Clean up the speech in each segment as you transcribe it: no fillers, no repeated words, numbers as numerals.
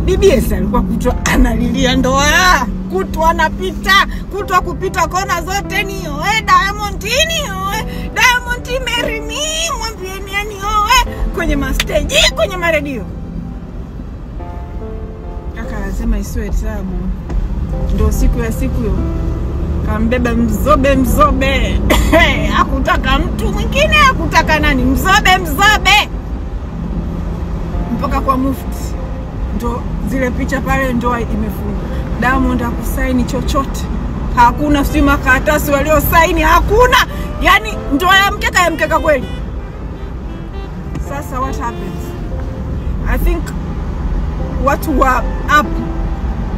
BBS alikuwa kutwa analilia ndoa, kutwa anapita, kutwa kupita kona zote ni oe Diamond ni oe Diamond marry me, mwambieni yani oe kwenye stage, kwenye radio. Kaka anasema isiwe tabu. Ndio siku ya siku hiyo kambeba mzobe hakutaka mtu mwingine, hakutaka nani, mzobe mpaka kwa mufti. Ndo zile picha pale ndoa imefunga. Diamond hakusaini chochote, hakuna si makaratasi walio saini, hakuna. Yani ndoa ya mkeka kweli. Sasa what happens? I think watu wa up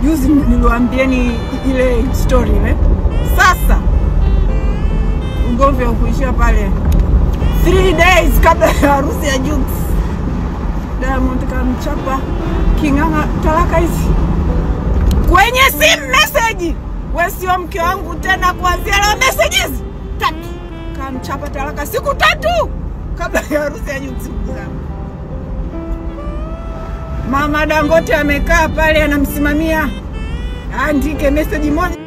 juzi niliwaambieni ile story ile. Sasa ugomvi ukuishia pale 3 days kabla ya harusi ya Jux. Diamond kamchapa King'ang'a talaka hizi kwenye sim message. Wewe sio mke wangu tena kuanzia leo, messages 3. Kamchapa talaka siku 3 kabla ya harusi ya Jux. Mama Dangote amekaa pale anamsimamia andike message moja.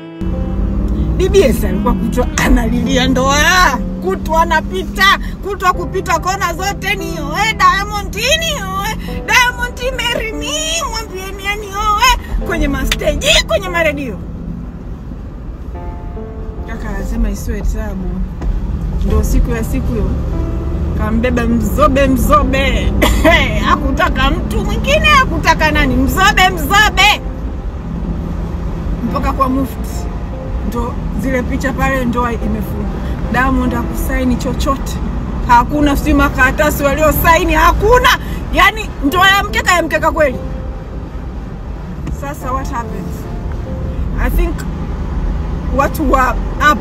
BBS alikuwa kutwa analilia ndoa, kutwa anapita, kutwa kupita kona zote ni oe Diamond ni oe Diamond marry me, mwambieni yani oe kwenye stage, kwenye radio. Kaka anasema isiwe tabu. Ndio siku ya siku hiyo kambeba mzobe hakutaka mtu mwingine, hakutaka nani, mzobe mpaka kwa mufti. Ndo zile picha pale ndoa imefunga. Diamond hakusaini chochote, hakuna si makaratasi walio saini, hakuna. Yani ndoa ya mkeka kweli. Sasa what happens? I think watu wa up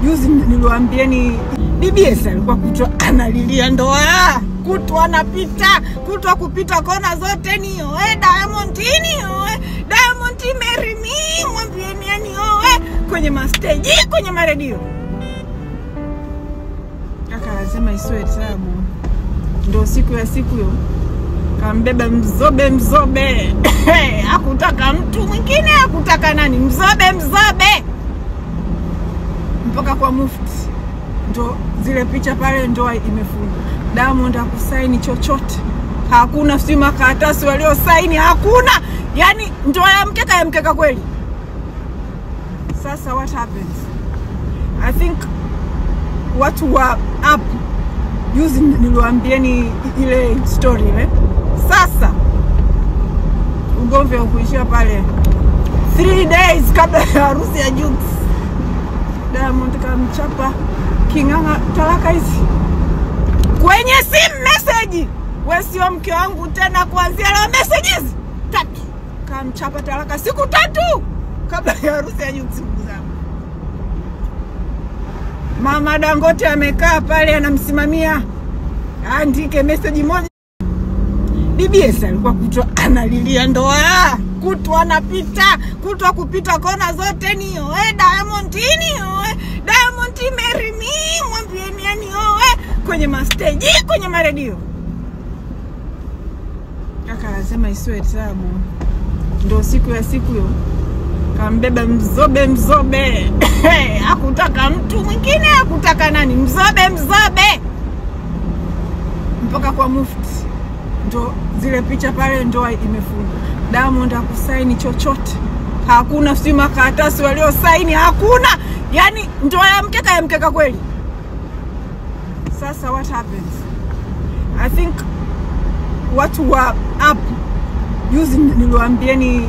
juzi niliwaambieni BBS alikuwa kutwa analilia ndoa, kutwa anapita, kutwa kupita kona zote ni oe Diamond ni oe Diamond marry me, mwambieni yani oe kwenye stage, kwenye radio. Kaka anasema isiwe tabu. Ndio siku ya siku hiyo kambeba mzobe hakutaka mtu mwingine, hakutaka nani, mzobe mpaka kwa mufti. Ndo zile picha pale ndoa imefunga. Diamond hakusaini chochote, hakuna si makaratasi walio saini, hakuna. Yani ndoa ya mkeka kweli. Sasa what happens? I think watu wa up juzi niliwaambieni ile story ile. Sasa ugomvi ukuishia pale 3 days kabla ya harusi ya Jux. Diamond kamchapa King'ang'a talaka hizi kwenye sim message. Wewe sio mke wangu tena kuanzia leo, messages 3. Kamchapa talaka siku 3 kabla ya harusi ya Jux. Mama Dangote amekaa pale anamsimamia andike message moja. BBS alikuwa kutwa analilia ndoa, kutwa anapita, kutwa kupita kona zote ni oe Diamond ni oe Diamond marry me, mwambieni yani oe kwenye stage, kwenye radio. Kaka anasema isiwe tabu. Ndio siku ya siku hiyo kambeba mzobe hakutaka mtu mwingine, hakutaka nani, mzobe mpaka kwa mufti. Ndo zile picha pale ndoa imefunga. Diamond hakusaini chochote, hakuna si makaratasi walio saini, hakuna. Yani ndoa ya mkeka kweli. Sasa what happens? I think watu wa up juzi niliwaambieni